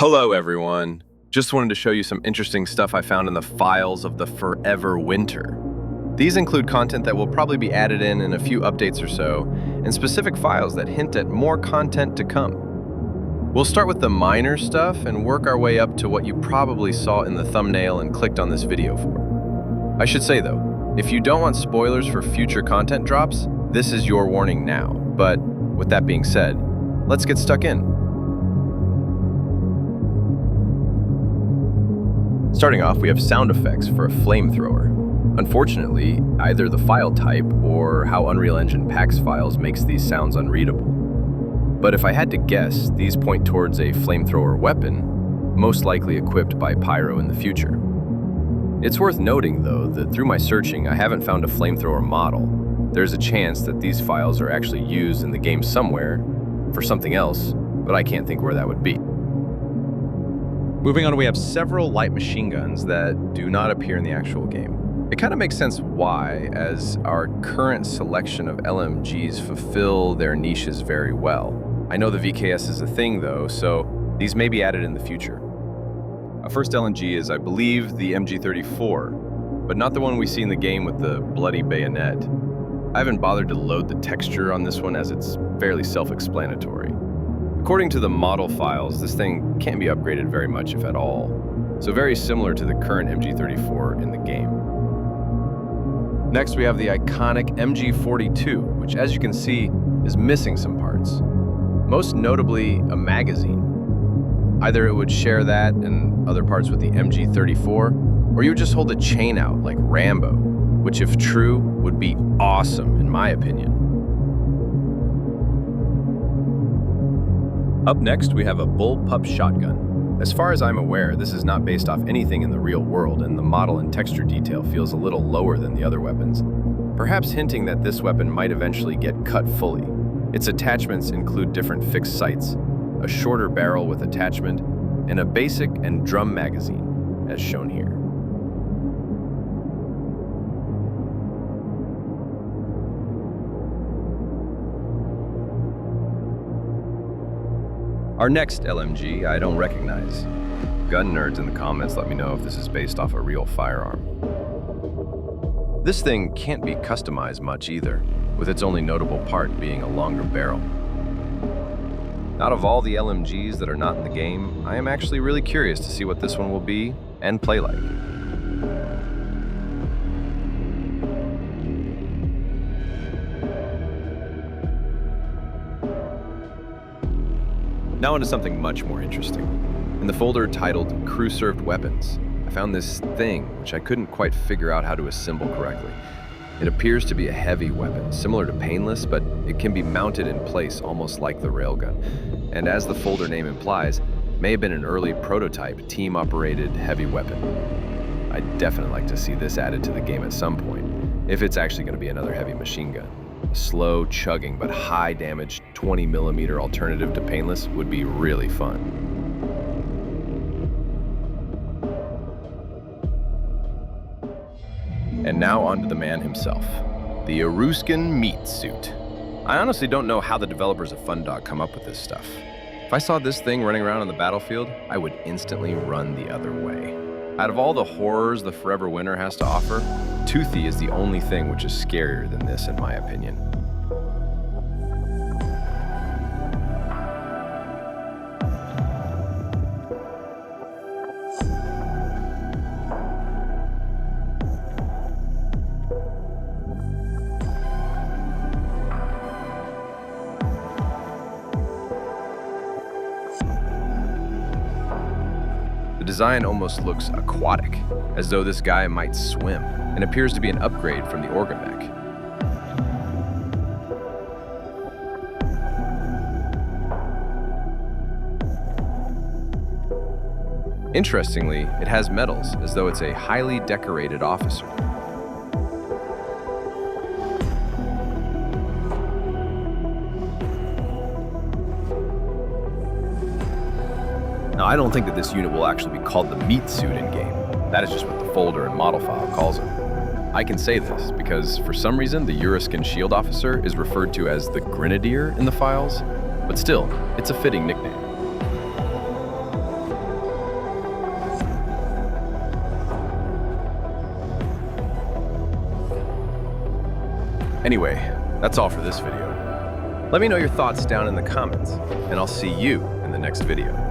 Hello, everyone. Just wanted to show you some interesting stuff I found in the files of the Forever Winter. These include content that will probably be added in a few updates or so, and specific files that hint at more content to come. We'll start with the minor stuff and work our way up to what you probably saw in the thumbnail and clicked on this video for. I should say though, if you don't want spoilers for future content drops, this is your warning now. But with that being said, let's get stuck in. Starting off, we have sound effects for a flamethrower. Unfortunately, either the file type or how Unreal Engine packs files makes these sounds unreadable. But if I had to guess, these point towards a flamethrower weapon, most likely equipped by Pyro in the future. It's worth noting, though, that through my searching, I haven't found a flamethrower model. There's a chance that these files are actually used in the game somewhere for something else, but I can't think where that would be. Moving on, we have several light machine guns that do not appear in the actual game. It kind of makes sense why, as our current selection of LMGs fulfill their niches very well. I know the VKS is a thing though, so these may be added in the future. Our first LMG is, I believe, the MG34, but not the one we see in the game with the bloody bayonet. I haven't bothered to load the texture on this one as it's fairly self-explanatory. According to the model files, this thing can't be upgraded very much, if at all, so very similar to the current MG34 in the game. Next, we have the iconic MG42, which, as you can see, is missing some parts, most notably a magazine. Either it would share that and other parts with the MG34, or you would just hold a chain out like Rambo, which, if true, would be awesome in my opinion. Up next, we have a bullpup shotgun. As far as I'm aware, this is not based off anything in the real world, and the model and texture detail feels a little lower than the other weapons, perhaps hinting that this weapon might eventually get cut fully. Its attachments include different fixed sights, a shorter barrel with attachment, and a basic and drum magazine, as shown here. Our next LMG, I don't recognize. Gun nerds in the comments let me know if this is based off a real firearm. This thing can't be customized much either, with its only notable part being a longer barrel. Out of all the LMGs that are not in the game, I am actually really curious to see what this one will be and play like. Now onto something much more interesting. In the folder titled Crew-Served Weapons, I found this thing which I couldn't quite figure out how to assemble correctly. It appears to be a heavy weapon, similar to Painless, but it can be mounted in place almost like the railgun. And as the folder name implies, may have been an early prototype team-operated heavy weapon. I'd definitely like to see this added to the game at some point, if it's actually going to be another heavy machine gun. A slow, chugging, but high damage 20mm alternative to Painless would be really fun. And now onto the man himself, the Euruskan Meat Suit. I honestly don't know how the developers of Fundog come up with this stuff. If I saw this thing running around on the battlefield, I would instantly run the other way. Out of all the horrors the Forever Winter has to offer, Toothy is the only thing which is scarier than this, in my opinion. The design almost looks aquatic, as though this guy might swim, and appears to be an upgrade from the organ mech. Interestingly, it has medals, as though it's a highly decorated officer. Now, I don't think that this unit will actually be called the Meat Suit in-game. That is just what the folder and model file calls it. I can say this because, for some reason, the Euruskan shield officer is referred to as the Grenadier in the files, but still, it's a fitting nickname. Anyway, that's all for this video. Let me know your thoughts down in the comments, and I'll see you in the next video.